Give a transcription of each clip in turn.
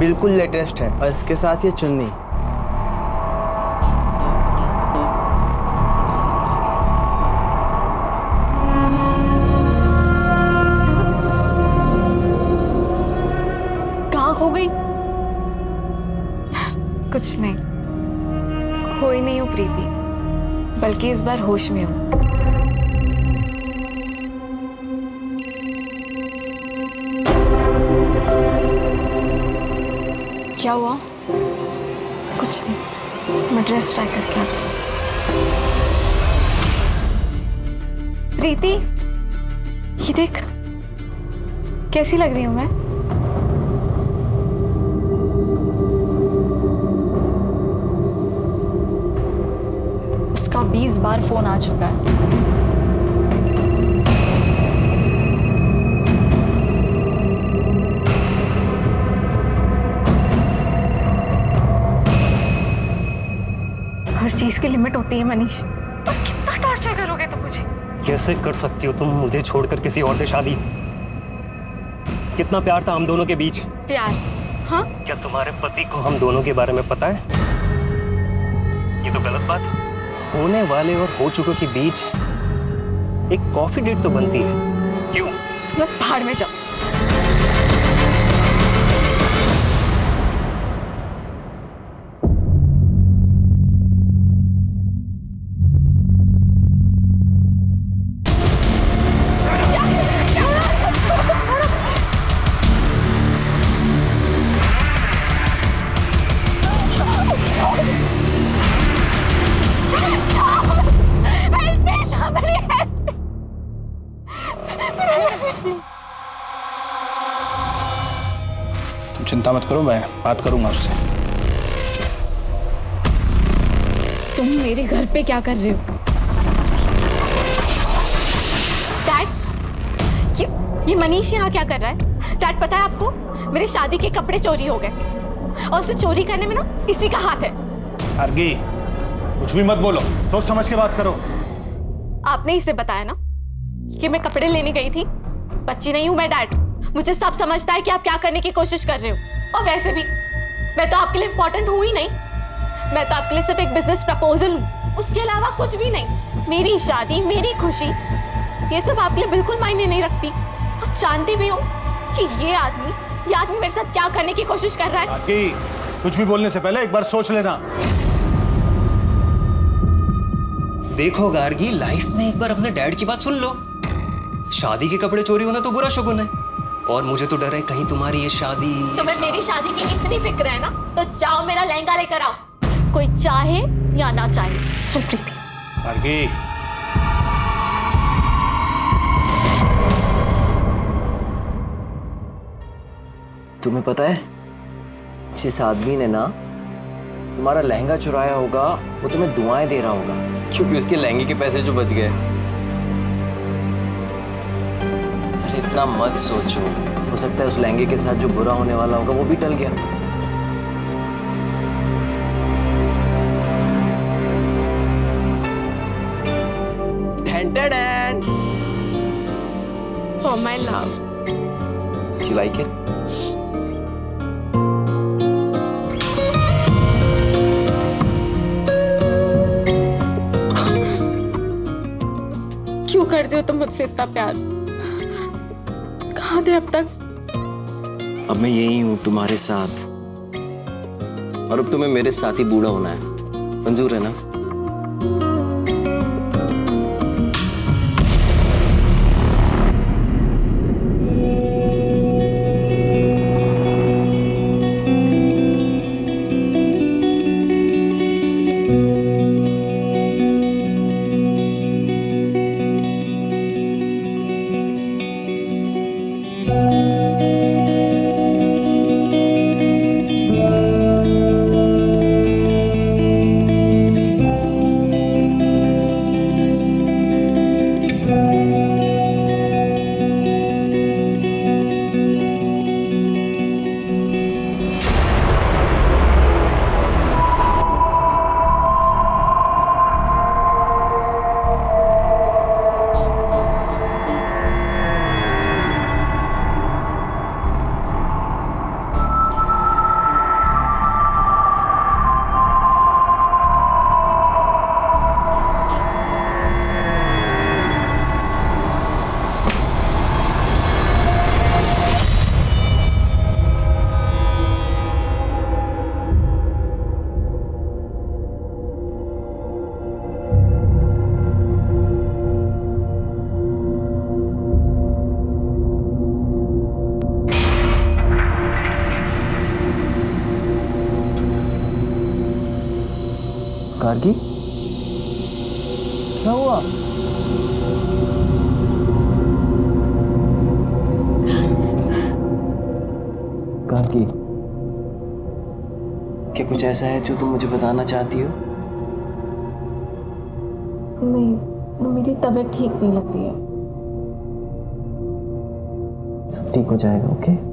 बिल्कुल लेटेस्ट है और इसके साथ ये चुन्नी। कहाँ खो गई? कुछ नहीं, खोई नहीं हूँ प्रीति, बल्कि इस बार होश में हूँ। क्या हुआ? कुछ नहीं, मैं ड्रेस ट्राई करके आती हूँ। प्रीति, ये देख, कैसी लग रही हूँ मैं? उसका 20 बार फोन आ चुका है। हर चीज की लिमिट होती है मनीष, और कितना टॉर्चर करोगे तुम मुझे? कैसे कर सकती हो तुम मुझे छोड़कर किसी और से शादी? कितना प्यार था हम दोनों के बीच। प्यार? हाँ? क्या तुम्हारे पति को हम दोनों के बारे में पता है? ये तो गलत बात है। होने वाले और हो चुके के बीच एक कॉफी डेट तो बनती है, क्यों? मैं बाहर में जाऊँ। चिंता मत करो, मैं बात करूंगा उससे। तुम मेरे घर पे क्या कर रहे हो? डैड, ये मनीष यहाँ क्या कर रहा है? डैड, पता है आपको, मेरे शादी के कपड़े चोरी हो गए, और उसे चोरी करने में ना इसी का हाथ है। आरगी, कुछ भी मत बोलो, सोच समझ के बात करो। आपने इसे बताया ना कि मैं कपड़े लेने गई थी? बच्ची नहीं हूं मैं डैड, मुझे सब समझता है कि आप क्या करने की कोशिश कर रहे हो। और वैसे भी मैं तो आपके लिए इंपॉर्टेंट हूं ही नहीं, मैं तो आपके लिए सिर्फ एक बिजनेस प्रपोजल हूं, उसके अलावा कुछ भी नहीं। मेरी शादी, मेरी खुशी, ये सब आपके लिए बिल्कुल मायने नहीं रखती। आप जानते भी हो कि ये आदमी मेरे साथ क्या करने की कोशिश कर रहा है। आरगी, कुछ भी बोलने से पहले एक बार सोच लेना। देखो गार्गी, लाइफ में एक बार अपने डैड की बात सुन लो। शादी के कपड़े चोरी होना तो बुरा शगुन है, और मुझे तो डर है कहीं तुम्हारी ये शादी। तुम्हें मेरी शादी की इतनी फिक्र है ना, तो जाओ मेरा लहंगा लेकर आओ, कोई चाहे या ना चाहे। चल प्रीति। आरगी, तुम्हें पता है, जिस आदमी ने ना तुम्हारा लहंगा चुराया होगा वो तुम्हें दुआएं दे रहा होगा, क्योंकि उसके लहंगे के पैसे जो बच गए। अरे इतना मत सोचो, हो सकता है उस लहंगे के साथ जो बुरा होने वाला होगा वो भी टल गया। Dan For my love. You like it? क्यों करते हो तुम मुझसे इतना प्यार? कहाँ थे अब तक? अब मैं यही हूँ तुम्हारे साथ, और अब तुम्हें मेरे साथ ही बूढ़ा होना है। मंजूर है ना? गार्गी, क्या हुआ? गार्गी, क्या कुछ ऐसा है जो तुम मुझे बताना चाहती हो? नहीं, मेरी तबीयत ठीक नहीं लग रही है। सब ठीक हो जाएगा, ओके?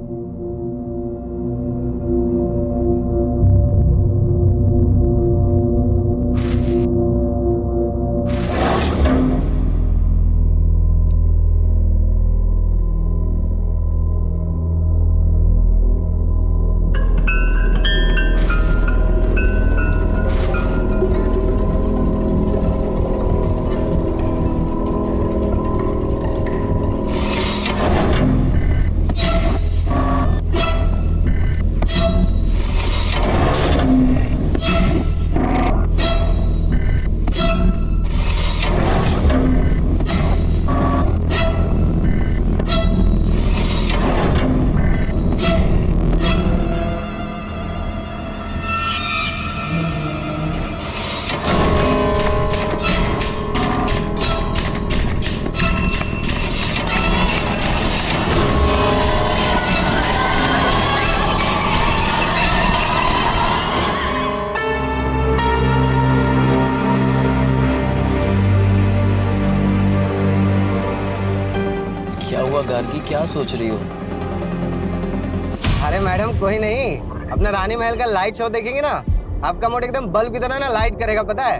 क्या हुआ गार्गी, क्या सोच रही हो? अरे मैडम कोई नहीं, अपना रानी महल का लाइट शो देखेंगे ना, आपका मूड एकदम बल्ब की तरह ना लाइट करेगा, पता है?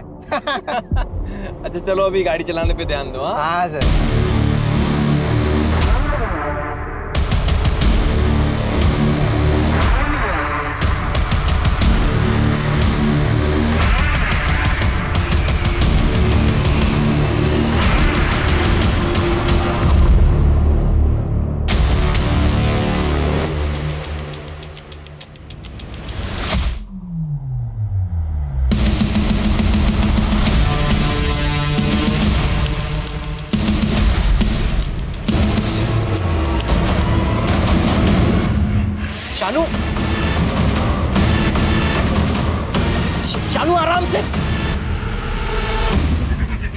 अच्छा चलो अभी गाड़ी चलाने पे ध्यान दो। हाँ सर। शानू, शानू आराम से।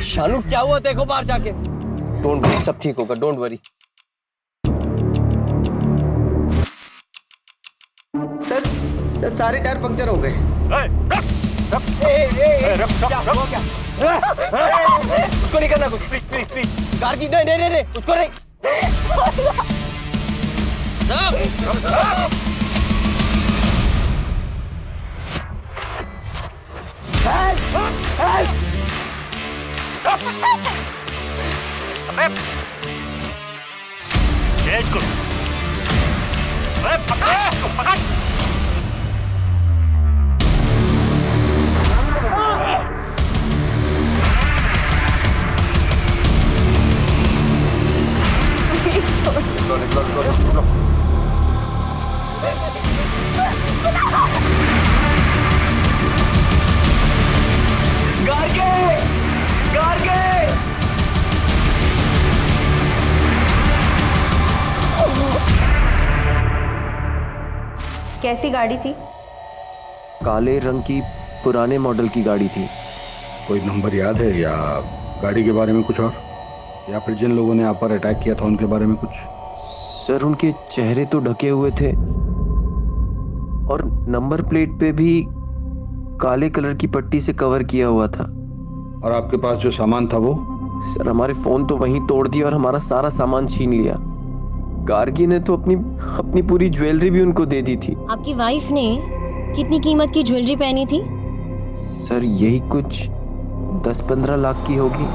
शानू क्या हुआ, देखो बाहर जाके। डोंट वरी, सब ठीक होगा, डोंट वरी। सर सारे टायर पंक्चर हो गए। उसको नहीं करना कुछ, प्लीज। गार्गी नहीं, उसको नहीं। कैसी गाड़ी थी? काले रंग की पुराने मॉडल की गाड़ी थी। कोई नंबर याद है या गाड़ी के बारे में कुछ और, या फिर जिन लोगों ने आप पर अटैक किया था उनके बारे में कुछ? सर उनके चेहरे तो ढके हुए थे और नंबर प्लेट पे भी काले कलर की पट्टी से कवर किया हुआ था। और आपके पास जो सामान था वो? सर हमारे फोन तो वहीं तोड़ दिया और हमारा सारा सामान छीन लिया। गार्गी ने तो अपनी पूरी ज्वेलरी भी उनको दे दी थी। आपकी वाइफ ने कितनी कीमत की ज्वेलरी पहनी थी? सर यही कुछ 10-15 लाख की होगी।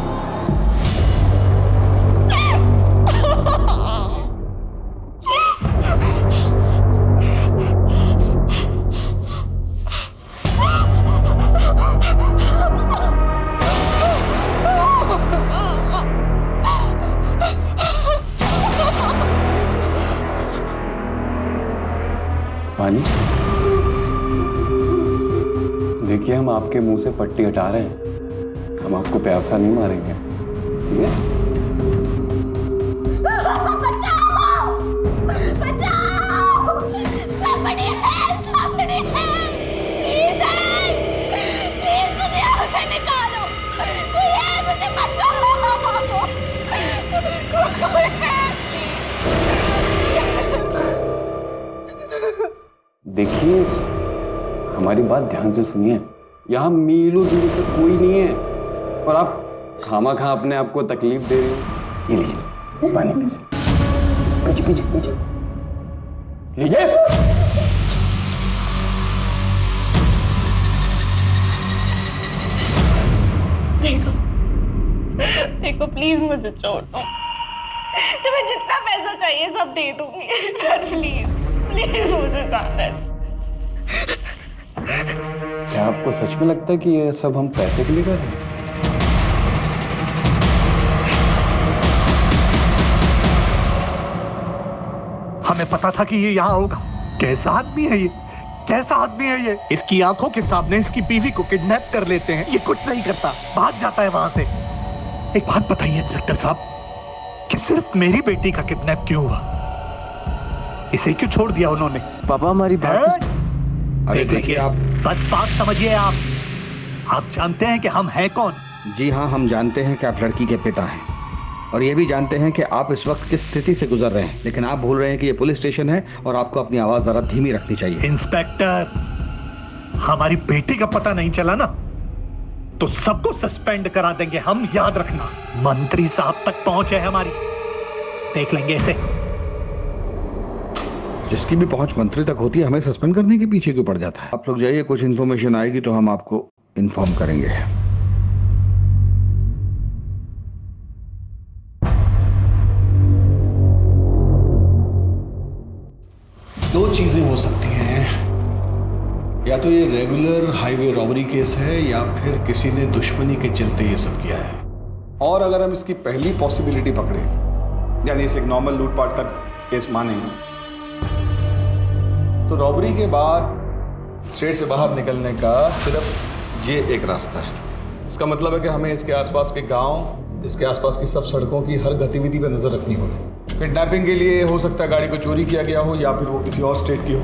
पानी, देखिए हम आपके मुंह से पट्टी हटा रहे हैं, हम आपको प्यार सा नहीं मारेंगे, ठीक है? Somebody help! Somebody help! Please help! Please मुझे देखिए, हमारी बात ध्यान से सुनिए। यहाँ मीलों दूर तक कोई नहीं है और आप खामा अपने आप को तकलीफ दे रहे हो। ये लीजिए, पानी पीजिए, पीजिए लीजिए। देखो प्लीज मुझे छोड़ दो, तुम्हें जितना पैसा चाहिए सब दे दूंगी, पर प्लीज प्लीज मुझे जाना है। क्या आपको सच में लगता है कि ये सब हम पैसे के लिए कर रहे हैं? हमें पता था कि ये यहाँ होगा। कैसा आदमी है ये, कैसा आदमी है ये। इसकी आंखों के सामने इसकी बीवी को किडनैप कर लेते हैं, ये कुछ नहीं करता, भाग जाता है वहां से। एक बात बताइए इंस्पेक्टर साहब, कि सिर्फ मेरी बेटी का किडनैप क्यों हुआ? इसे क्यों छोड़ दिया उन्होंने? पापा हमारी बात अरे देखिए आप, बस बात समझिए आप जानते हैं कि हम हैं कौन? जी हाँ, हम जानते हैं कि आप लड़की के पिता हैं और ये भी जानते हैं कि आप इस वक्त किस स्थिति से गुजर रहे हैं, लेकिन आप भूल रहे हैं कि ये पुलिस स्टेशन है और आपको अपनी आवाज जरा धीमी रखनी चाहिए। इंस्पेक्टर, हमारी बेटी का पता नहीं चला ना तो सबको सस्पेंड करा देंगे हम, याद रखना। मंत्री साहब तक पहुंच है हमारी, देख लेंगे इसे। जिसकी भी पहुंच मंत्री तक होती है, हमें सस्पेंड करने के पीछे क्यों पड़ जाता है? आप लोग जाइए, कुछ इन्फॉर्मेशन आएगी तो हम आपको इन्फॉर्म करेंगे। दो चीजें हो सकती हैं, या तो ये रेगुलर हाईवे रॉबरी केस है या फिर किसी ने दुश्मनी के चलते ये सब किया है। और अगर हम इसकी पहली पॉसिबिलिटी पकड़े, यानी इसे एक नॉर्मल लूटपाट का केस मानेंगे, तो रॉबरी के बाद स्टेट से बाहर निकलने का सिर्फ ये एक रास्ता है। इसका मतलब है कि हमें इसके आसपास के गांव, इसके आसपास की सब सड़कों की हर गतिविधि पर नजर रखनी होगी। किडनैपिंग के लिए हो सकता है गाड़ी को चोरी किया गया हो या फिर वो किसी और स्टेट की हो।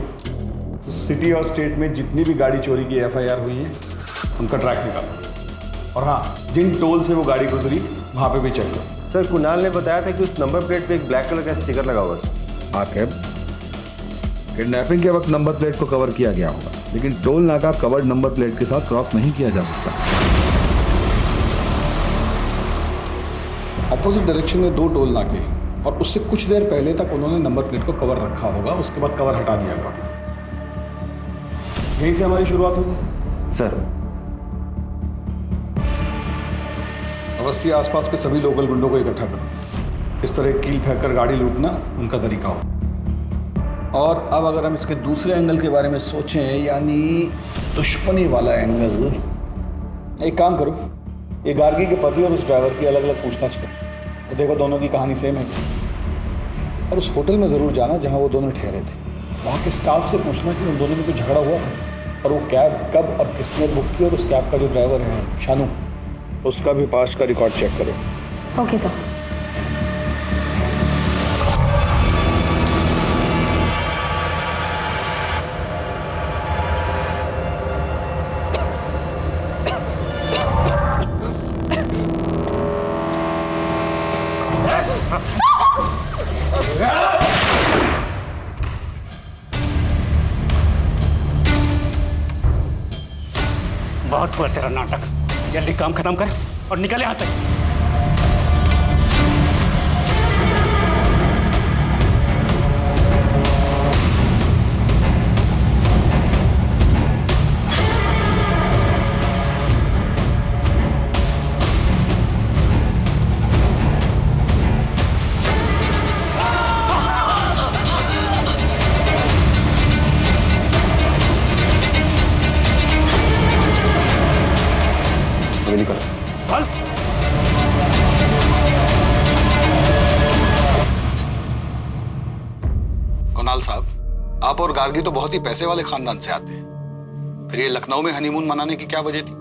तो सिटी और स्टेट में जितनी भी गाड़ी चोरी की FIR हुई है उनका ट्रैक निकालो, और हाँ, जिन टोल से वो गाड़ी गुजरी वहाँ पे भी चेक करो। सर, कुणाल ने बताया था कि उस नंबर प्लेट पे एक ब्लैक कलर का स्टिकर लगा हुआ है। आखिर किडनैपिंग के वक्त नंबर प्लेट को कवर किया गया होगा, लेकिन टोल नाका कवर्ड नंबर प्लेट के साथ क्रॉस नहीं किया जा सकता। अपोजिट डायरेक्शन में 2 टोल नाके और उससे कुछ देर पहले तक उन्होंने नंबर प्लेट को कवर रखा होगा, उसके बाद कवर हटा दिया होगा। यहीं से हमारी शुरुआत होगी। सर, अवस्थी आसपास के सभी लोकल गुंडों को इकट्ठा करो। इस तरह कील फेंक कर गाड़ी लूटना उनका तरीका हो। और अब अगर हम इसके दूसरे एंगल के बारे में सोचें, यानी दुश्मनी वाला एंगल, एक काम करो, ये गार्गी के पति और उस ड्राइवर की अलग अलग पूछताछ करो, तो देखो दोनों की कहानी सेम है। और उस होटल में ज़रूर जाना जहां वो दोनों ठहरे थे, वहाँ के स्टाफ से पूछना कि उन दोनों में कोई झगड़ा हुआ था और वो कैब कब और किसने बुक की, और उस कैब का जो ड्राइवर है शानू, उसका भी पास्ट का रिकॉर्ड चेक करो। Okay sir. बहुत हुआ तेरा नाटक, जल्दी काम खत्म कर और निकल यहाँ से। कुणाल साहब, आप और गार्गी तो बहुत ही पैसे वाले खानदान से आते हैं, फिर ये लखनऊ में हनीमून मनाने की क्या वजह थी?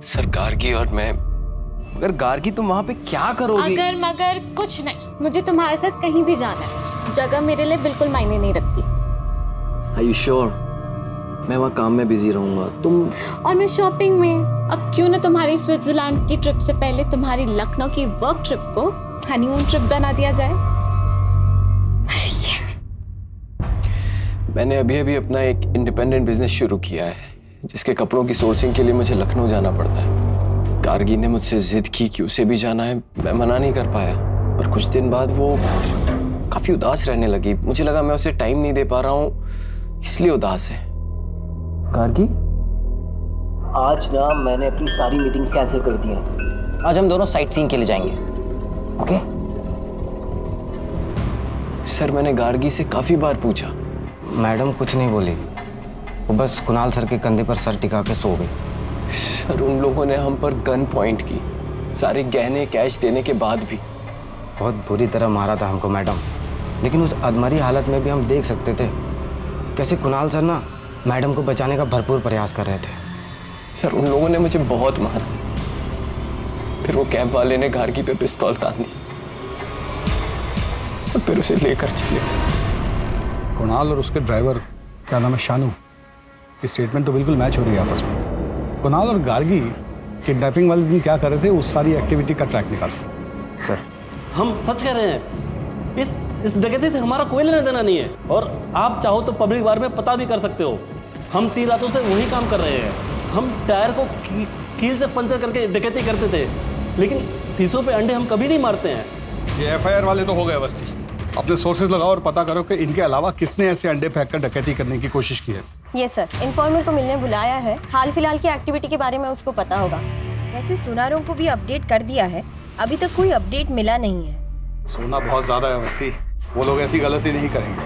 सर, गार्गी और मैं, मगर गार्गी तुम वहां पे क्या करोगी? अगर मगर कुछ नहीं, मुझे तुम्हारे साथ कहीं भी जाना है। जगह मेरे लिए बिल्कुल मायने नहीं रखती। Are you sure? मैं वहाँ काम में बिजी रहूंगा, तुम। और मैं शॉपिंग में। अब क्यों ना तुम्हारी स्विट्जरलैंड की ट्रिप से पहले तुम्हारी लखनऊ की वर्क ट्रिप को हनीमून ट्रिप बना दिया जाए। मैंने अभी अभी अपना एक इंडिपेंडेंट बिजनेस शुरू किया है, जिसके कपड़ों की सोर्सिंग के लिए मुझे लखनऊ जाना पड़ता है। गार्गी ने मुझसे जिद की कि उसे भी जाना है, मैं मना नहीं कर पाया। पर कुछ दिन बाद वो काफी उदास रहने लगी। मुझे लगा मैं उसे टाइम नहीं दे पा रहा हूँ, इसलिए उदास है। गार्गी, आज ना मैंने अपनी सारी मीटिंग्स कैंसिल कर दी हैं। आज हम दोनों साइट सीइंग के लिए जाएंगे, ओके? सर, मैंने गार्गी से काफी बार पूछा। मैडम कुछ नहीं बोली, वो बस कुणाल सर के कंधे पर सर टिका के सो गई। सर, उन लोगों ने हम पर गन पॉइंट की, सारे गहने कैश देने के बाद भी। बहुत बुरी तरह मारा था हमको मैडम, लेकिन उस अधमरी हालत में भी हम देख सकते थे कैसे कुणाल सर ना मैडम को बचाने का भरपूर प्रयास कर रहे थे। सर, उन लोगों ने मुझे बहुत मारा। फिर वो कैब वाले ने गार्गी पे पिस्तौल तान दी और फिर उसे लेकर चले। कुणाल और उसके ड्राइवर, क्या नाम है, शानू, की स्टेटमेंट तो बिल्कुल मैच हो रही है आपस में। कुणाल और गार्गी किडनैपिंग वाले दिन क्या कर रहे थे, उस सारी एक्टिविटी का ट्रैक निकालो। सर, हम सच कह रहे हैं, इस डकैती से हमारा कोई लेना देना नहीं है, और आप चाहो तो पब्लिक बार में पता भी कर सकते हो। हम 3 रातों से वही काम कर रहे हैं। हम टायर को कील से पंचर करके डकैती करते थे, लेकिन शीशों पे अंडे हम कभी नहीं मारते हैं। ये FIR वाले तो हो गए बस्ती। अपने सोर्सेज लगाओ और पता करो कि इनके अलावा किसने ऐसे अंडे फेंक कर डकैती करने की कोशिश की है। ये सर, इन्फॉर्मर को मिलने बुलाया है। हाल फिलहाल की एक्टिविटी के बारे में उसको पता होगा। वैसे सुनारों को भी अपडेट कर दिया है, अभी तक कोई अपडेट मिला नहीं है। सोना बहुत ज्यादा है वस्ती, वो लोग ऐसी गलती नहीं करेंगे।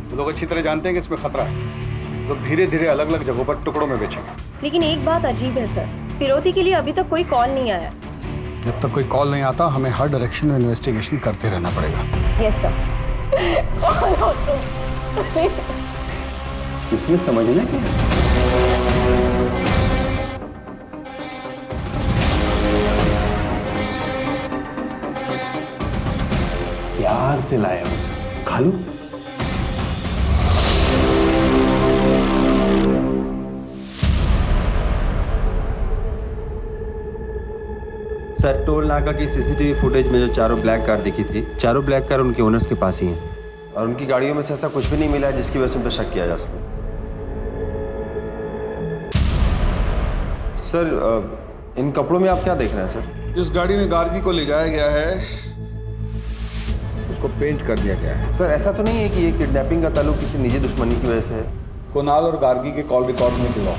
वो लोग अच्छी तरह जानते हैं कि इसमें खतरा है। लोग धीरे धीरे अलग अलग जगहों पर टुकड़ों में बेचेंगे। लेकिन एक बात अजीब है सर, फिरौती के लिए अभी तक कोई कॉल नहीं आया। जब तक कोई कॉल नहीं आता, हमें हर डायरेक्शन में इन्वेस्टिगेशन करते रहना पड़ेगा। Yes sir. इसमें समझना क्या? प्यार से लाया हूं, खा लो। सर, टोल नाका की CCTV फुटेज में जो चारों ब्लैक कार दिखी थी, चारों ब्लैक कार उनके ओनर्स के पास ही हैं। और उनकी गाड़ियों में से ऐसा कुछ भी नहीं मिला है जिसकी वजह से उन पर शक किया जा सके। सर, इन कपड़ों में आप क्या देख रहे हैं सर? जिस गाड़ी में गार्गी को ले जाया गया है उसको पेंट कर दिया गया है। सर, ऐसा तो नहीं है कि ये किडनैपिंग का ताल्लुक किसी निजी दुश्मनी की वजह से है? कुणाल और गार्गी के कॉल रिकॉर्ड में बुलाओ।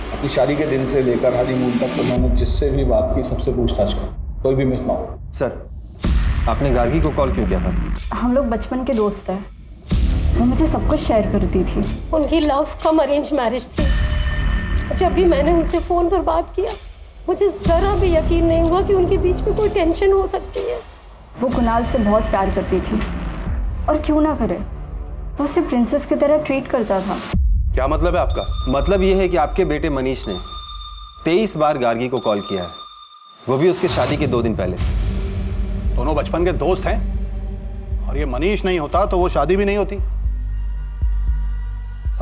अपनी शादी के दिन से लेकर हनीमून तक उन्होंने जिससे भी बात की सबसे पूछताछ करो, कोई भी मिस ना हो। सर, आपने गार्गी को कॉल क्यों किया था? हम लोग बचपन के दोस्त हैं। वो मुझे सब कुछ शेयर करती थी। उनकी लव कम अरेंज मैरिज थी। जब भी मैंने उनसे फोन पर बात किया, मुझे जरा भी यकीन नहीं हुआ कि उनके बीच में कोई टेंशन हो सकती है। वो कुणाल से बहुत प्यार करती थी, और क्यों ना करे, वो उसे प्रिंसेस की तरह ट्रीट करता था। क्या मतलब है आपका? मतलब ये है कि आपके बेटे मनीष ने 23 बार गार्गी को कॉल किया है, वो भी उसके शादी के 2 दिन पहले। दोनों बचपन के दोस्त हैं, और ये मनीष नहीं होता तो वो शादी भी नहीं होती।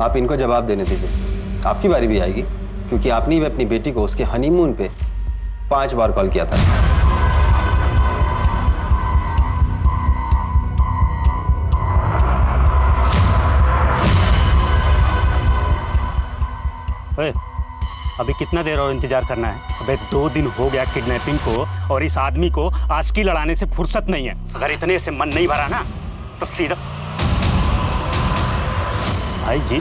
आप इनको जवाब देने दीजिए, आपकी बारी भी आएगी, क्योंकि आपने भी अपनी बेटी को उसके हनीमून पे 5 बार कॉल किया था। ओए, अभी कितना देर और इंतजार करना है? अबे 2 दिन हो गया किडनैपिंग को, और इस आदमी को आशिकी लड़ाने से फुर्सत नहीं है। अगर इतने से मन नहीं भरा ना तो सीधा भाई जी,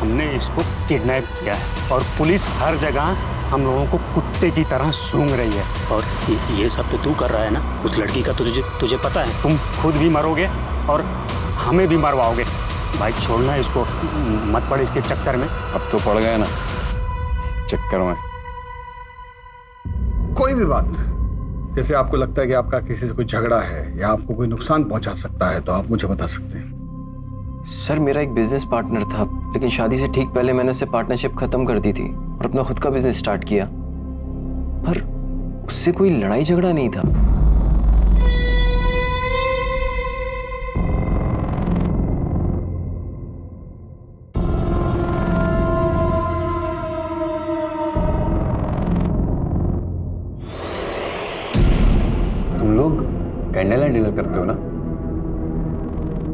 हमने इसको किडनैप किया है, और पुलिस हर जगह हम लोगों को कुत्ते की तरह सूंघ रही है। और ये सब तो तू कर रहा है ना? उस लड़की का तुझे पता है? तुम खुद भी मरोगे और हमें भी मरवाओगे। भाई छोड़ना इसको, मत पड़ इसके चक्कर में। अब तो पड़ गए ना चक्कर में। कोई भी बात, जैसे आपको लगता है कि आपका किसी से कोई झगड़ा है या आपको कोई नुकसान पहुंचा सकता है, तो आप मुझे बता सकते हैं। सर, मेरा एक बिजनेस पार्टनर था, लेकिन शादी से ठीक पहले मैंने उससे पार्टनरशिप खत्म कर दी थी और अपना खुद का बिजनेस स्टार्ट किया। पर उससे कोई लड़ाई झगड़ा नहीं था। तुम लोग ब्लैकमेल करते हो ना,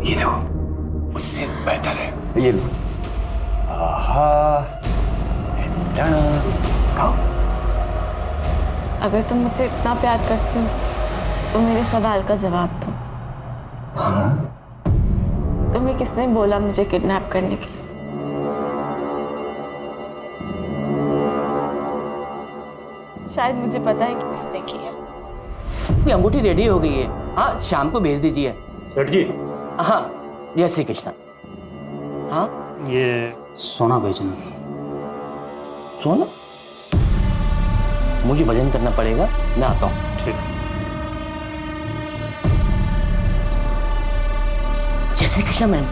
ये देखो उससे बेहतर है ये लो। आहा, खाओ। अगर तुम मुझसे इतना प्यार करते हो तो मेरे सवाल का जवाब दो। तुम्हें किसने बोला मुझे किडनैप करने के लिए? शायद मुझे पता है कि किसने किया। ये अंगूठी रेडी हो गई है, हाँ शाम को भेज दीजिए। सेठ जी। हाँ जय श्री कृष्ण। हाँ ये सोना बेचना था। सोना? मुझे भजन करना पड़ेगा, मैं आता हूँ। ठीक। जय श्री कृष्ण मैम।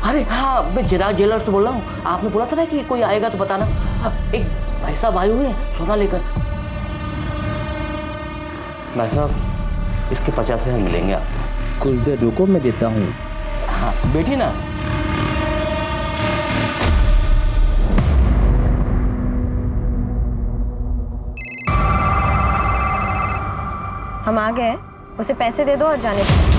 अरे हाँ, मैं चिराग ज्वेलर्स से बोल रहा हूँ। आपने बोला था ना कि कोई आएगा तो बताना। एक भाई साहब आए हुए हैं सोना लेकर। भाई साहब इसके 50,000 मिलेंगे आपको। कुछ देर रुको, मैं देता हूँ। हाँ बैठी ना। हम आ गए, उसे पैसे दे दो और जाने दो।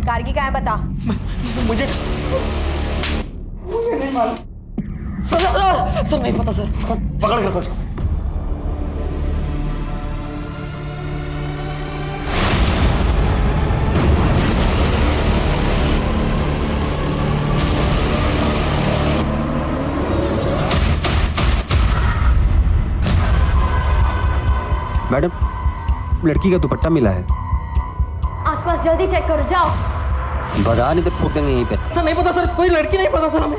गार्गी कहाँ है बता। मुझे नहीं मालूम सर नहीं पता सर। पकड़ कर बस। मैडम, लड़की का दुपट्टा मिला है। आसपास जल्दी चेक करो, जाओ। बता नहीं तो ठोक देंगे यहीं पे। सर नहीं पता सर, कोई लड़की नहीं पता सर हमें।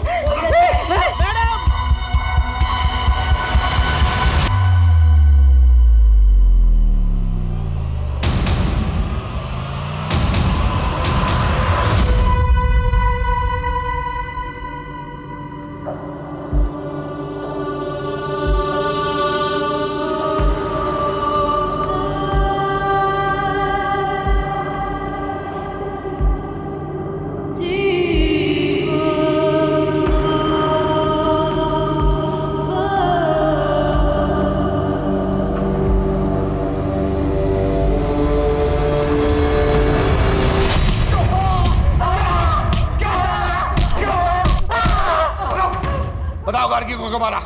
बताओ गार्गी को क्यों मारा?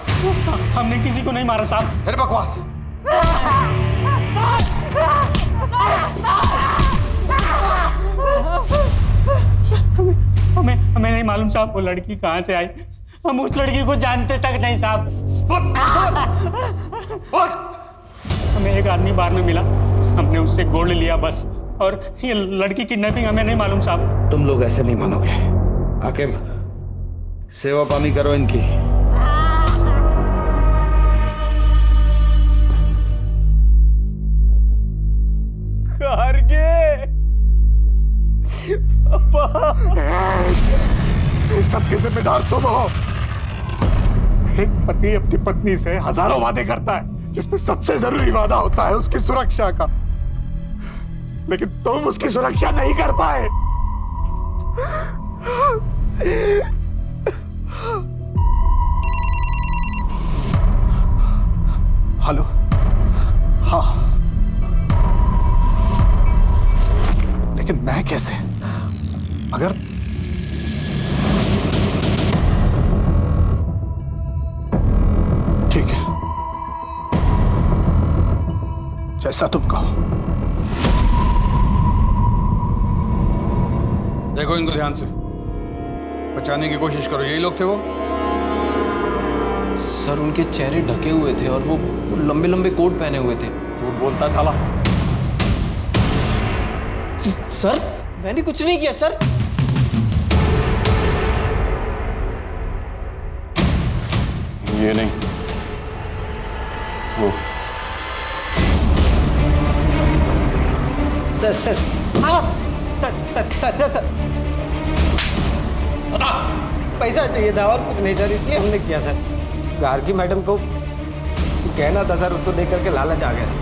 हमने किसी को नहीं मारा साहब। फिर बकवास। हमें नहीं मालूम साहब वो लड़की कहाँ से आई। हम उस लड़की को जानते तक नहीं साहब। हमें एक आदमी बार में मिला, हमने उससे गोल्ड लिया बस। और ये लड़की किडनैपिंग हमें नहीं मालूम साहब। तुम लोग ऐसे नहीं मानोगे। आकिब, सेवा पानी करो इनकी। इस सब के जिम्मेदार तुम हो। एक पति अपनी पत्नी से हजारों वादे करता है, जिसमें सबसे जरूरी वादा होता है उसकी सुरक्षा का, लेकिन तुम उसकी सुरक्षा नहीं कर पाए। हेलो। हाँ, लेकिन मैं कैसे? अगर ठीक है, जैसा तुम कहो। देखो इनको ध्यान से, बचाने की कोशिश करो। यही लोग थे वो? सर उनके चेहरे ढके हुए थे और वो लंबे लंबे कोट पहने हुए थे। झूठ बोलता साला। सर मैंने कुछ नहीं किया सर। ये नहीं, वो। Sir sir sir sir sir sir sir पैसा चाहिए था और कुछ नहीं सर, इसलिए हमने किया सर। गार्गी मैडम को कहना था सर, उसको देख करके लालच आ गया सर।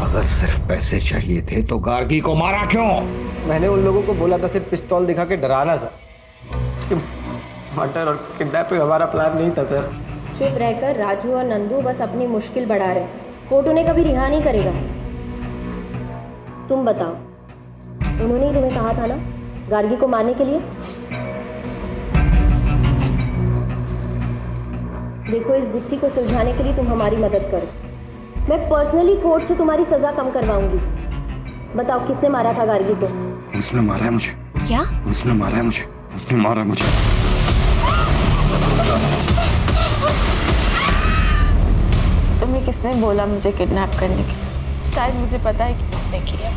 अगर सिर्फ पैसे चाहिए थे तो गार्गी को मारा क्यों? मैंने उन लोगों को बोला था सिर्फ पिस्तौल दिखा के डराना सर। मर्डर और किडनैपिंग हमारा प्लान नहीं था सर। चुप रहकर राजू और नंदू बस अपनी मुश्किल बढ़ा रहे। कोर्ट उन्हें कभी रिहा नहीं करेगा। तुम बताओ, उन्होंने ही तुम्हें कहा था ना गार्गी को मारने के लिए? देखो, इस गुत्थी को सुलझाने के लिए तुम हमारी मदद करो। मैं पर्सनली कोर्ट से तुम्हारी सजा कम करवाऊंगी। बताओ, किसने मारा था गार्गी को? उसने मारा है मुझे। क्या? उसने मारा है मुझे। उसने मारा है मुझे। तुम्हें किसने बोला मुझे किडनैप करने के? शायद मुझे पता है कि किसने किया।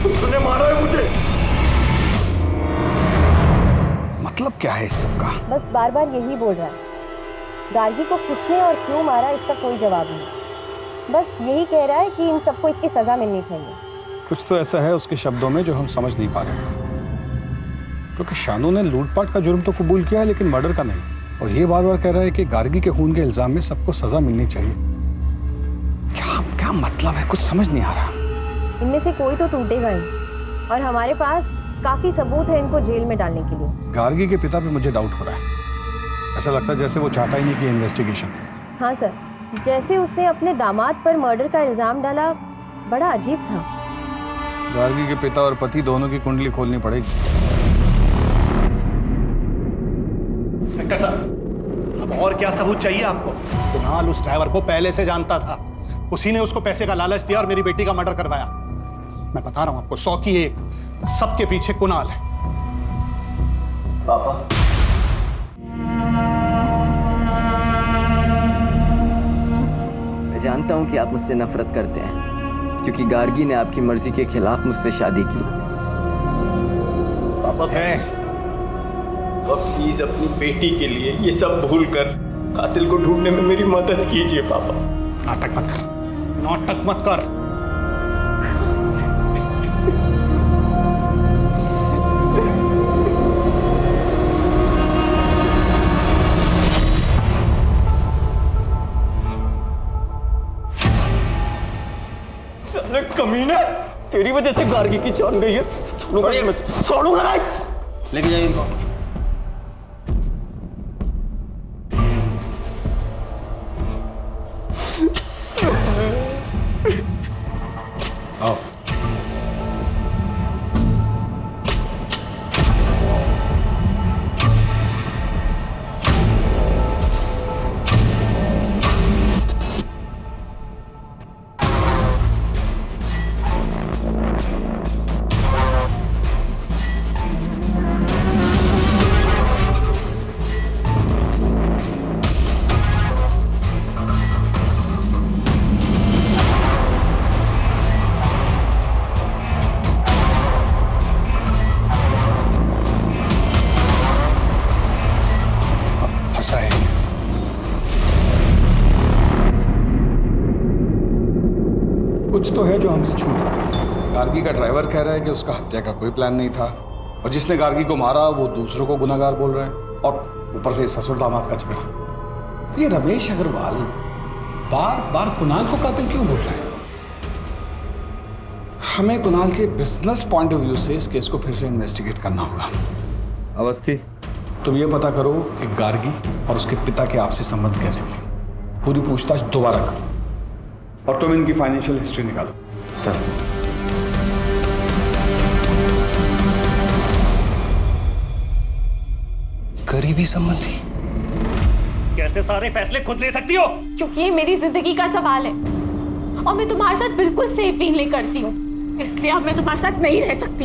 उसने मारा है मुझे। मतलब क्या है इस सब का? बस बार बार यही बोल रहा है। गार्गी को किसने और क्यों मारा, इसका कोई जवाब नहीं। बस यही कह रहा है कि इन सबको इसकी सजा मिलनी चाहिए। कुछ तो ऐसा है उसके शब्दों में जो हम समझ नहीं पा रहे, क्योंकि शानू ने लूटपाट का जुर्म तो कबूल किया है लेकिन मर्डर का नहीं, और ये बार बार कह रहा है कि गार्गी के खून के इल्जाम में सबको सजा मिलनी चाहिए। क्या क्या मतलब है, कुछ समझ नहीं आ रहा। इनमें से कोई तो टूटेगा ही, और हमारे पास काफी सबूत है इनको जेल में डालने के लिए। गार्गी के पिता पे मुझे डाउट हो रहा है। ऐसा लगता है जैसे वो चाहता ही नहीं कि इन्वेस्टिगेशन। हाँ सर, जैसे उसने अपने दामाद पर मर्डर का इल्जाम डाला, बड़ा अजीब था। गार्गी के पिता और पति दोनों की कुंडली खोलनी पड़ेगी। इंस्पेक्टर साहब, अब और क्या सबूत चाहिए आपको? कुणाल उस ड्राइवर को पहले से जानता था। उसी ने उसको पैसे का लालच दिया और मेरी बेटी का मर्डर करवाया। मैं बता रहा हूं आपको, 100 की 1, सबके पीछे कुणाल है। पापा, मैं जानता हूं कि आप मुझसे नफरत करते हैं क्योंकि गार्गी ने आपकी मर्जी के खिलाफ मुझसे शादी की। पापा प्लीज अपनी बेटी के लिए ये सब भूल कर कातिल को ढूंढने में मेरी मदद कीजिए पापा। नाटक मत कर, नाटक मत कर। साले कमीने, तेरी वजह से गार्गी की जान गई है। छोड़ूंगा नहीं। लेके जाइए इनको। आओ। फंसा है। कुछ तो है जो हमसे छूट रहा है। गार्गी का ड्राइवर कह रहा है कि उसका हत्या का कोई प्लान नहीं था, और जिसने गार्गी को मारा वो दूसरों को गुनाहगार बोल रहे हैं, और ऊपर से ससुर दामाद का झगड़ा। ये रमेश अग्रवाल बार बार कुणाल को कातिल क्यों बोल रहे हैं? हमें कुणाल के बिजनेस पॉइंट ऑफ व्यू से इस केस को फिर से इन्वेस्टिगेट करना होगा। अवस्थी, तुम ये पता करो कि गार्गी और उसके पिता के आपसी संबंध कैसे थे। पूरी पूछताछ दोबारा करो, और तुम इनकी फाइनेंशियल हिस्ट्री निकालो। सर, करीबी संबंधी? कैसे सारे फैसले खुद ले सकती हो? क्योंकि ये मेरी जिंदगी का सवाल है और मैं तुम्हारे साथ बिल्कुल सेफ फील नहीं करती हूँ, इसलिए अब मैं तुम्हारे साथ नहीं रह सकती।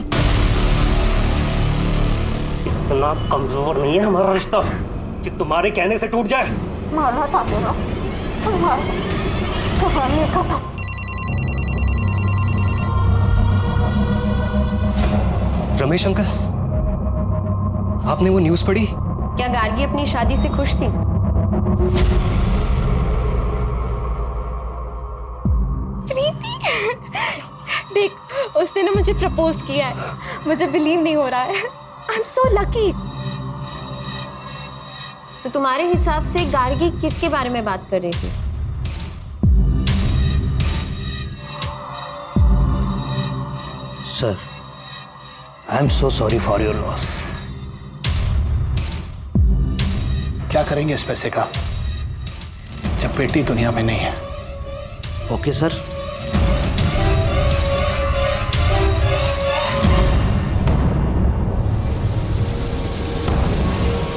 इतना कमजोर नहीं है हमारा रिश्ता कि तुम्हारे कहने से टूट जाए। मारना चाहते हो ना? तुम मारो। रहने का था। रमेश अंकल, आपने वो न्यूज़ पढ़ी? क्या गार्गी अपनी शादी से खुश थी? प्रीति, देख उसने ना मुझे प्रपोज किया है, मुझे बिलीव नहीं हो रहा है। I am so lucky. तो तुम्हारे हिसाब से गार्गी किसके बारे में बात कर रही थी? Sir, I am so sorry for your loss. क्या करेंगे इस पैसे का जब बेटी दुनिया में नहीं है? Okay sir.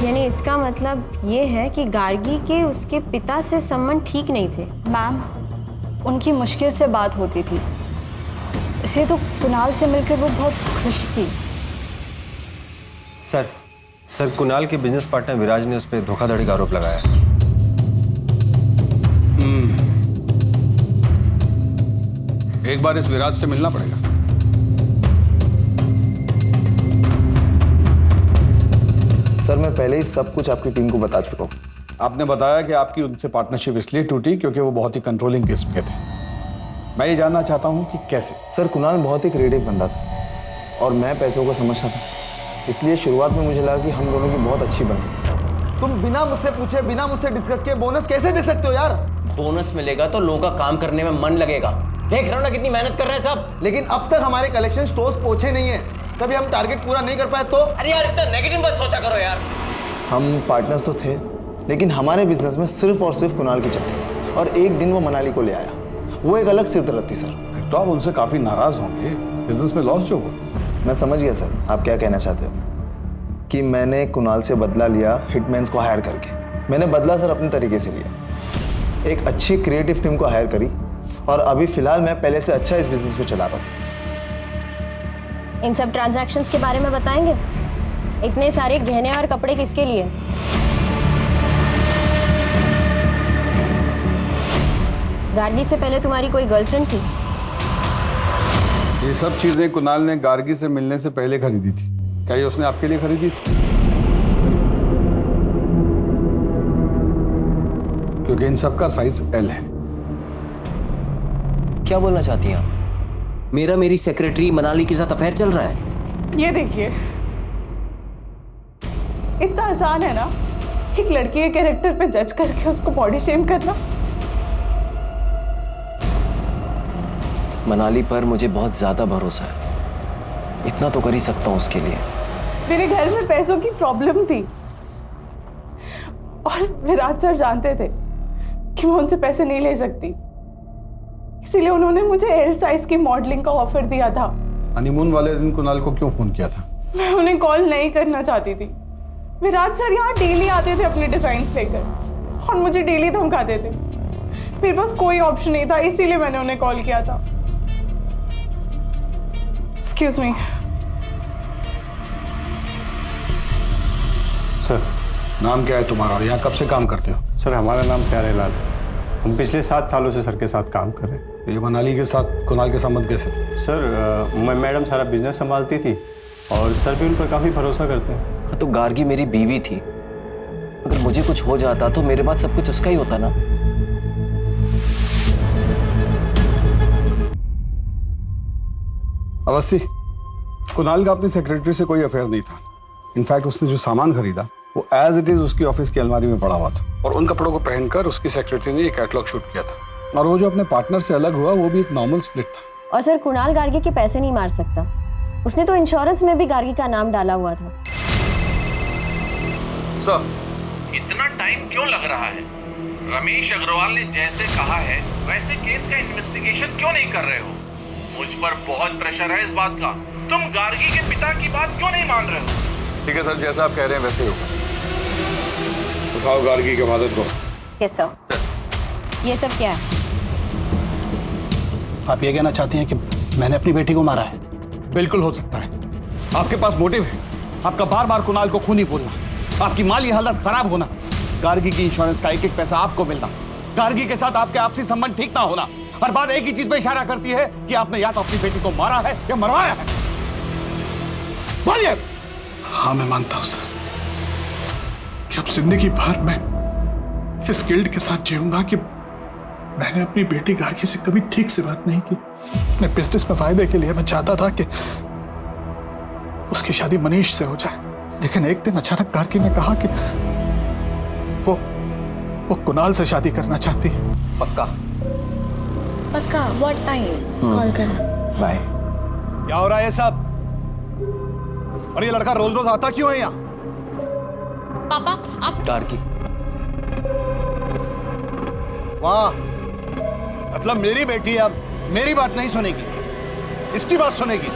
यानी इसका मतलब ये है कि गार्गी के उसके पिता से संबंध ठीक नहीं थे। मैम, उनकी मुश्किल से बात होती थी, इसलिए तो कुणाल से मिलकर वो बहुत खुश थी। सर कुणाल के बिजनेस पार्टनर विराज ने उस पर धोखाधड़ी का आरोप लगाया। एक बार इस विराज से मिलना पड़ेगा। सर, मैं पहले ही सब कुछ आपकी टीम को बता चुका हूँ। आपने बताया कि आपकी उनसे पार्टनरशिप इसलिए टूटी क्योंकि वो बहुत ही कंट्रोलिंग किस्म के थे। मैं ये जानना चाहता हूँ कि कैसे। सर, कुणाल बहुत ही क्रिएटिव बंदा था और मैं पैसों को समझता था, इसलिए शुरुआत में मुझे लगा कि हम दोनों की बहुत अच्छी बनी। तुम बिना मुझसे पूछे, बिना मुझसे डिस्कस किए बोनस कैसे दे सकते हो यार? बोनस मिलेगा तो लोगों का काम करने में मन लगेगा। देख रहे हो ना कितनी मेहनत कर रहे हैं सब। लेकिन अब तक हमारे कलेक्शन स्टोर्स पहुंचे नहीं है। कभी हम टारगेट पूरा नहीं कर पाए तो? अरे यार इतना नेगेटिव मत सोचा करो यार। हम पार्टनर्स तो थे, लेकिन हमारे बिजनेस में सिर्फ और सिर्फ कुणाल की चलती थी और एक दिन वो मनाली को ले आया। वो एक अलग सिरदर्द थी सर। तो आप उनसे काफी नाराज होंगे, बिजनेस में लॉस जो हो। मैं समझ गया सर आप क्या कहना चाहते हो, कि मैंने कुणाल से बदला लिया हिटमैन्स को हायर करके। मैंने बदला सर अपने तरीके से लिया, एक अच्छी क्रिएटिव टीम को हायर करी और अभी फिलहाल मैं पहले से अच्छा इस बिजनेस को चला रहा हूँ। इन सब ट्रांजैक्शंस के बारे में बताएंगे? इतने सारे गहने और कपड़े किसके लिए? गार्गी से पहले तुम्हारी कोई गर्लफ्रेंड थी? ये सब चीजें कुणाल ने गार्गी से मिलने से पहले खरीदी थी। क्या ये उसने आपके लिए खरीदी थी? क्योंकि इन सब का साइज एल है। क्या बोलना चाहती हैं आप? मेरी सेक्रेटरी मनाली के साथ अफेयर चल रहा है। ये देखिए, इतना आसान है ना एक लड़की के कैरेक्टर पे जज करके उसको बॉडी शेम करना। मनाली पर मुझे बहुत ज्यादा भरोसा है, इतना तो कर ही सकता हूँ उसके लिए। मेरे घर में पैसों की प्रॉब्लम थी और विराज सर जानते थे कि मैं उनसे पैसे नहीं ले सकती, इसीलिए उन्होंने मुझे एल साइज की मॉडलिंग का ऑफर दिया था। हनीमून वाले दिन कुणाल को क्यों फोन किया था? मैं उन्हें कॉल नहीं करना चाहती थी। विराज सर यहाँ डेली आते थे अपने डिजाइन्स लेकर और मुझे डेली धमकाते थे। मेरे पास कोई ऑप्शन नहीं था, इसीलिए मैंने उन्हें कॉल किया था। Excuse me sir. नाम क्या है तुम्हारा और यहाँ कब से काम करते हो? सर हमारा नाम प्यारेलाल है। हम पिछले 7 सालों से सर के साथ काम कर रहे हैं। ये मनाली के साथ कुणाल के संबंध कैसे थे? सर मैडम सारा बिजनेस संभालती थी और सर भी उन पर काफ़ी भरोसा करते हैं। हाँ, तो गार्गी मेरी बीवी थी, अगर मुझे कुछ हो जाता तो मेरे बाद सब कुछ उसका ही होता ना। अवस्थी, कुणाल का अपनी सेक्रेटरी से कोई अफेयर नहीं था। इनफैक्ट उसने जो सामान खरीदा वो एज इट इज उसकी ऑफिस की अलमारी में पड़ा हुआ था और उन कपड़ों को पहनकर उसकी सेक्रेटरी ने ये कैटलॉग शूट किया था। और वो जो अपने पार्टनर से अलग हुआ वो भी एक नॉर्मल स्प्लिट था। और सर, कुणाल गार्गी के पैसे नहीं मार सकता। उसने तो इंश्योरेंस में भी गार्गी का नाम डाला हुआ था। सर, इतना टाइम क्यों लग रहा है? रमेश अग्रवाल ने जैसे कहा है वैसे केस का इन्वेस्टिगेशन क्यों नहीं कर रहे हो? मुझ पर बहुत प्रेशर है इस बात का। तुम गार्गी के पिता की बात क्यों नहीं मान रहे हो? ठीक है सर, जैसा आप कह रहे हैं वैसे ही होगा। उठाओ गार्गी के फादर को। Yes sir. ये सब क्या है? आप ये कहना चाहती हैं कि मैंने अपनी बेटी को मारा है? बिल्कुल हो सकता है। आपके पास मोटिव है, आपका बार बार कुणाल को खूनी बोलना, आपकी माली हालत खराब होना, गार्गी की इंश्योरेंस का एक एक पैसा आपको मिलना, गार्गी के साथ आपके आपसी संबंध ठीक ना होना। हर बात एक ही चीज पे इशारा करती है कि आपने या तो अपनी बेटी को मारा है या मरवाया है। बोलिए। हाँ, मैं मानता हूं सर कि अब जिंदगी भर मैं इस गिल्ट के साथ जीऊंगा कि मैंने अपनी बेटी गार्गी से कभी ठीक से बात नहीं की। अपने बिजनेस में फायदे के लिए मैं चाहता था कि उसकी शादी मनीष से हो जाए, लेकिन एक दिन अचानक गार्गी ने कहा कि वो कुणाल से शादी करना चाहती है। पक्का व्हाट टाइम कॉल करना। बाय। क्या हो रहा है ये सब? और ये लड़का रोज रोज आता क्यों है यहाँ? पापा आप गार्गी। वाह, मतलब मेरी बेटी अब मेरी बात नहीं सुनेगी, इसकी बात सुनेगी।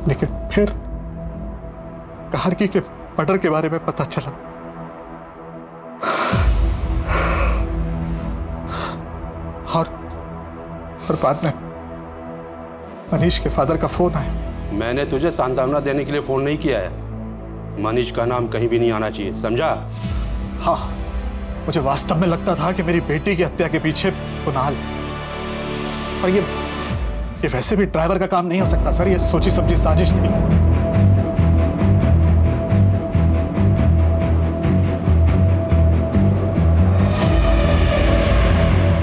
लेकिन फिर गार्गी के मर्डर के बारे में पता चला। और बाद में मनीष के फादर का फोन आया। मैंने तुझे सांत्वना देने के लिए फोन नहीं किया है। मनीष का नाम कहीं भी नहीं आना चाहिए, समझा? हाँ, मुझे वास्तव में लगता था कि मेरी बेटी की हत्या के पीछे कुणाल, और ये वैसे भी ड्राइवर का काम नहीं हो सकता सर, ये सोची समझी साजिश थी।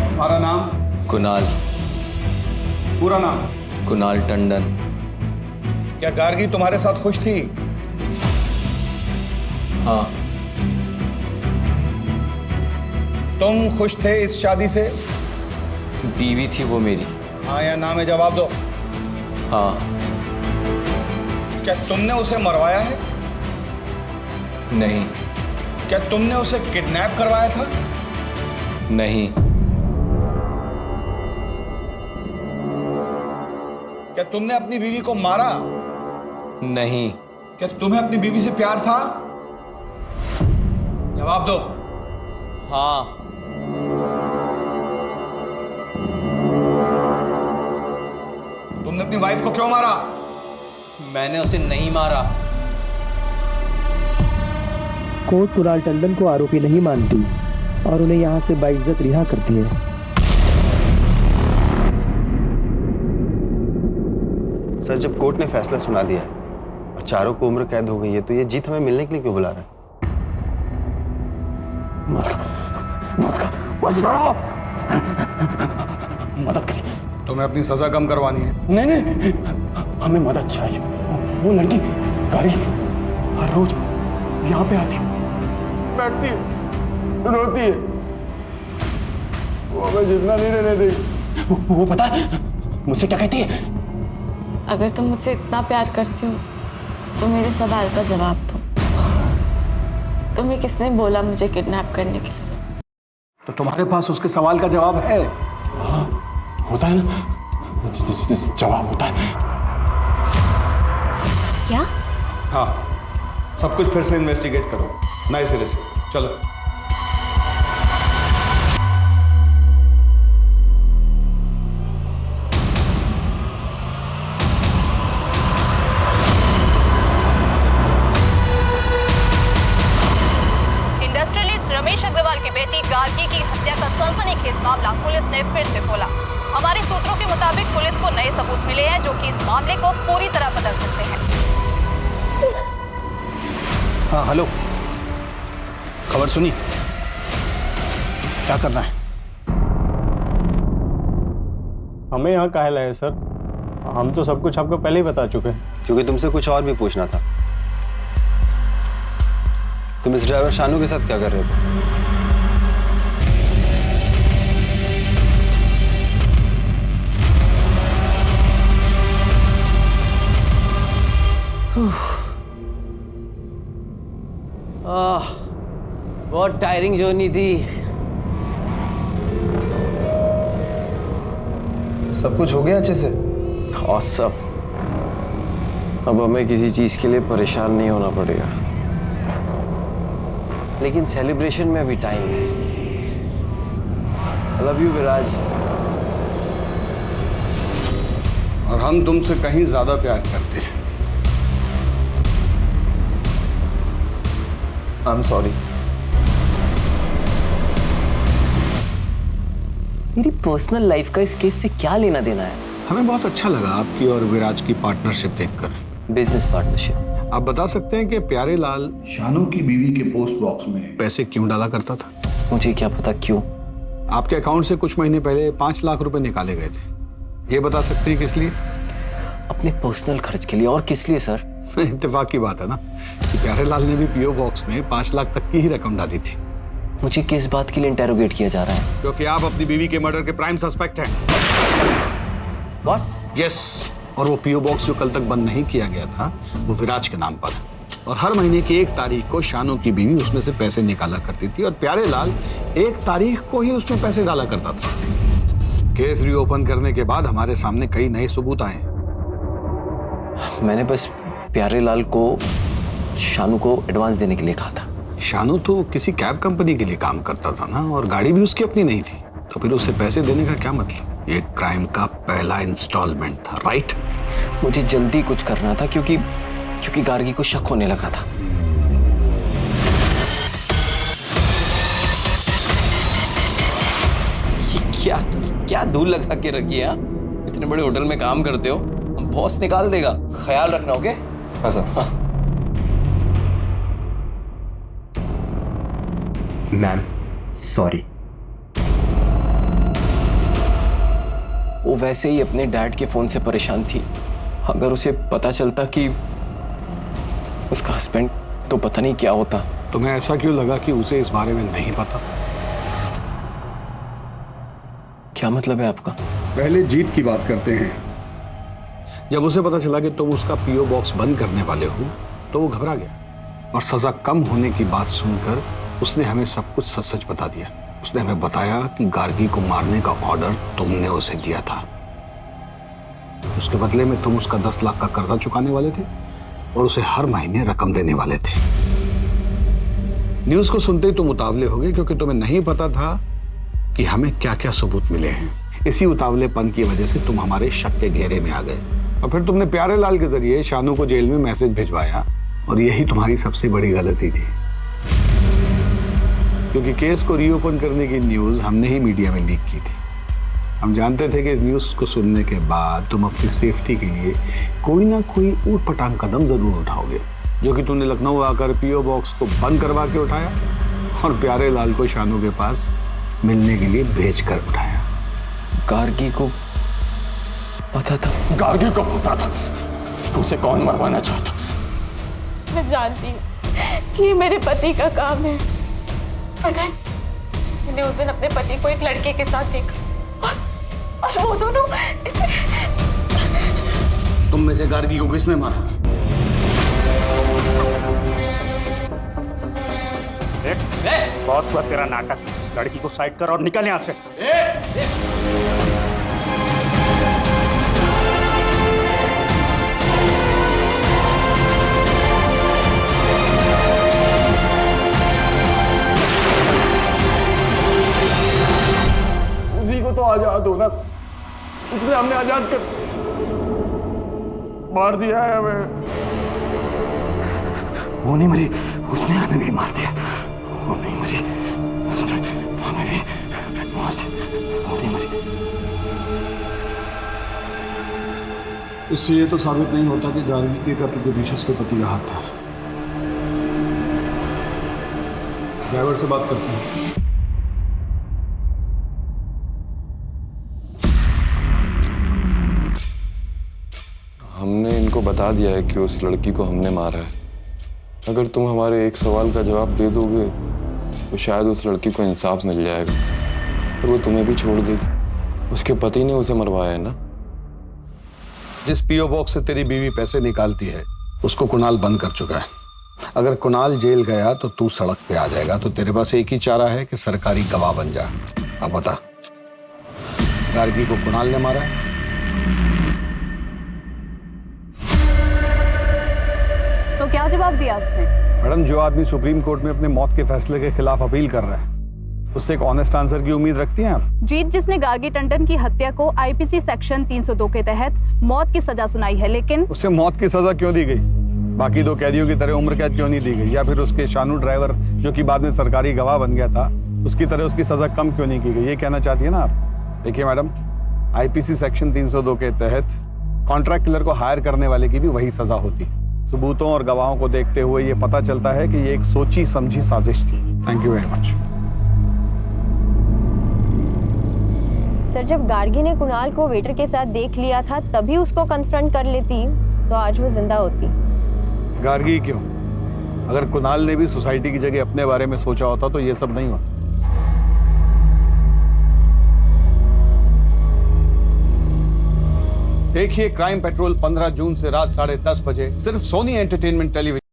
तुम्हारा नाम? कुणाल। पूरा नाम? कुणाल टंडन। क्या गार्गी तुम्हारे साथ खुश थी? हाँ। तुम खुश थे इस शादी से? बीवी थी वो मेरी। हाँ या ना में जवाब दो। हाँ। क्या तुमने उसे मरवाया है? नहीं। क्या तुमने उसे किडनैप करवाया था? नहीं। क्या तुमने अपनी बीवी को मारा? नहीं। क्या तुम्हें अपनी बीवी से प्यार था? जवाब दो। हाँ। तुमने अपनी वाइफ को क्यों मारा? मैंने उसे नहीं मारा। कोर्ट कुणाल टंडन को आरोपी नहीं मानती और उन्हें यहाँ से बाइज्जत रिहा करती है। सर, जब कोर्ट ने फैसला सुना दिया है और चारों को उम्र कैद हो गई है, तो ये जीत हमें मिलने के लिए क्यों बुला रहा है? मदद करिए। तुम्हें अपनी सजा कम करवानी है? नहीं, हमें मदद चाहिए। वो लड़की गार्गी हर रोज यहाँ पे आती है, बैठती है, रोती है, वो हमें जितना नहीं रहने देगी। वो पता है मुझसे क्या कहती है? अगर तुम मुझसे इतना प्यार करती हो तो मेरे सवाल का जवाब दो। तुम्हें किसने बोला मुझे किडनैप करने के लिए? तो तुम्हारे पास उसके सवाल का जवाब है? हाँ, होता है ना, जवाब होता है। क्या? हाँ, सब कुछ फिर से इन्वेस्टिगेट करो, नए सिरे से। चलो। इंडस्ट्रियलिस्ट रमेश अग्रवाल की बेटी गार्गी की हत्या का सनसनीखेज मामला पुलिस ने फिर से खोला। हमारे सूत्रों के मुताबिक पुलिस को नए सबूत मिले हैं जो कि इस मामले को पूरी तरह बदल सकते हैं। हाँ, हेलो, खबर सुनी? क्या करना है? हमें यहाँ काहे लाए सर? हम तो सब कुछ आपको पहले ही बता चुके हैं। क्योंकि तुमसे कुछ और भी पूछना था। तुम इस ड्राइवर शानू के साथ क्या कर रहे थे? बहुत टायरिंग जर्नी थी। सब कुछ हो गया अच्छे से? और सब। अब हमें किसी चीज के लिए परेशान नहीं होना पड़ेगा, लेकिन सेलिब्रेशन में अभी टाइम है। आई लव यू विराज। और हम तुमसे कहीं ज्यादा प्यार करते हैं। I am sorry. मेरी पर्सनल लाइफ का इस केस से क्या लेना देना है? हमें बहुत अच्छा लगा आपकी और विराज की पार्टनरशिप देखकर। Business partnership. आप बता सकते हैं कि प्यारे लाल शानू की बीवी के पोस्ट बॉक्स में पैसे क्यों डाला करता था? मुझे क्या पता क्यों। आपके अकाउंट से कुछ महीने पहले 5 लाख रुपए निकाले गए थे, ये बता सकते हैं किस लिए? अपने पर्सनल खर्च के लिए। और किस लिए सर? इत्तेफाक की बात है ना कि प्यारे लाल ने भी पीओ बॉक्स में 5 लाख तक की ही रकम डाली थी। मुझे किस बात के लिए इंटेरोगेट किया जा रहा है? क्योंकि आप अपनी बीवी के मर्डर के प्राइम सस्पेक्ट हैं। What? यस, और वो पीओ बॉक्स जो कल तक बंद नहीं किया गया था वो विराज के नाम पर है, और हर महीने की 1 तारीख को शानू की बीवी उसमें से पैसे निकाला करती थी और प्यारे लाल 1 तारीख को ही उसमें पैसे डाला करता था। केस रीओपन करने के बाद हमारे सामने कई नए सबूत आए। मैंने बस प्यारे लाल को शानू को एडवांस देने के लिए कहा था। शानू तो किसी कैब कंपनी के लिए काम करता था ना, और गाड़ी भी उसकी अपनी नहीं थी, तो फिर उसे पैसे देने का क्या मतलब? ये क्राइम का पहला इंस्टॉलमेंट था, राइट? मुझे जल्दी कुछ करना था क्योंकि गार्गी को शक होने लगा था। ये क्या धूल लगा के रखी है? इतने बड़े होटल में काम करते हो, बॉस निकाल देगा, ख्याल रखना। ओके? हाँ सर। Ma'am sorry. वो वैसे ही अपने डैड के फोन से परेशान थी। अगर उसे पता चलता कि उसका हस्बैंड, तो पता नहीं क्या होता। तुम्हें ऐसा क्यों लगा कि उसे इस बारे में नहीं पता? क्या मतलब है आपका? पहले जीत की बात करते हैं। जब उसे पता चला कि तुम उसका पीओ बॉक्स बंद करने वाले हो तो वो घबरा गया, और सजा कम होने की बात सुनकर उसने हमें सब कुछ सच सच बता दिया। उसने हमें बताया कि गार्गी को मारने का ऑर्डर तुमने उसे दिया था। उसके बदले में तुम उसका 10 लाख का कर्जा चुकाने वाले थे और उसे हर महीने रकम देने वाले थे। न्यूज़ को सुनते ही तुम उतावले हो गए, क्योंकि तुम्हें नहीं पता था कि हमें क्या क्या सबूत मिले हैं। इसी उतावलेपन की वजह से तुम हमारे शक के घेरे में आ गए, और फिर तुमने प्यारे लाल के जरिए शानू को जेल में मैसेज भिजवाया, और यही तुम्हारी सबसे बड़ी गलती थी, क्योंकि केस को रीओपन करने की न्यूज़ हमने ही मीडिया में लीक की थी। हम जानते थे कि इस न्यूज़ को सुनने के बाद तुम अपनी सेफ्टी के लिए कोई ना कोई ऊट-पटांग कदम जरूर उठाओगे, जो कि तुमने लखनऊ आकर पीओ बॉक्स को बंद करवा के उठाया और प्यारे लाल को शानू के पास मिलने के लिए भेज कर उठाया। गार्गी को पता था? गार्गी को पता था कि उसे कौन मरवाना चाहता। मैं जानती हूँ कि ये मेरे पति का काम है। पता है, मैंने उस दिन अपने पति को एक लड़के के साथ देखा, और वो दोनों इसे... तुम में से गार्गी को किसने मारा? बहुत हुआ तेरा नाटक। लड़की को साइड कर और निकल यहाँ से। उसी को तो आजाद होना, उसने हमने आजाद कर मार दिया है हमें। वो नहीं मरी, उसने हमें भी मार दिया। वो नहीं मरी, उसने हमें भी मार दिया। वो नहीं मरी। इससे ये तो साबित नहीं होता कि गार्गी के कत्ल के पीछे उसके पति का हाथ था। ड्राइवर से बात करते हैं। हमने इनको बता दिया है कि उस लड़की को हमने मारा है। अगर तुम हमारे एक सवाल का जवाब दे दोगे तो शायद उस लड़की को इंसाफ मिल जाएगा और वो तुम्हें भी छोड़ देगी। उसके पति ने उसे मरवाया है ना। जिस पीओ बॉक्स से तेरी बीवी पैसे निकालती है उसको कुणाल बंद कर चुका है। अगर कुणाल जेल गया तो तू सड़क पे आ जाएगा, तो तेरे पास एक ही चारा है कि सरकारी गवाह बन जा। अब बता, गार्गी को कुणाल ने मारा है? तो क्या जवाब दिया उसने? मैडम, जो आदमी सुप्रीम कोर्ट में अपने मौत के फैसले के खिलाफ अपील कर रहा है उससे एक ऑनेस्ट आंसर की उम्मीद रखती हैं आप? जीत जिसने गार्गी टंडन की हत्या को आईपीसी सेक्शन 302 के तहत मौत की सजा सुनाई है, लेकिन उसे मौत की सजा क्यों दी गई? बाकी 2 कैदियों की तरह उम्र कैद क्यों नहीं दी गई? या फिर उसके शानू ड्राइवर जो कि बाद में सरकारी गवाह बन गया था, उसकी तरह उसकी सजा कम क्यों नहीं की गई? ये कहना चाहती है ना आप? देखिए मैडम, आईपीसी सेक्शन 302 के तहत कॉन्ट्रैक्ट किलर को हायर करने वाले की भी वही सजा होती है। सबूतों और गवाहों को देखते हुए ये पता चलता है कि ये एक सोची समझी साजिश थी। Thank you very much. Sir, जब गार्गी ने कुणाल को वेटर के साथ देख लिया था तभी उसको कन्फ्रंट कर लेती तो आज वो जिंदा होती। गार्गी क्यों? अगर कुणाल ने भी सोसाइटी की जगह अपने बारे में सोचा होता तो ये सब नहीं होता। देखिए क्राइम पेट्रोल 15 जून से रात 10:30 बजे सिर्फ सोनी एंटरटेनमेंट टेलीविजन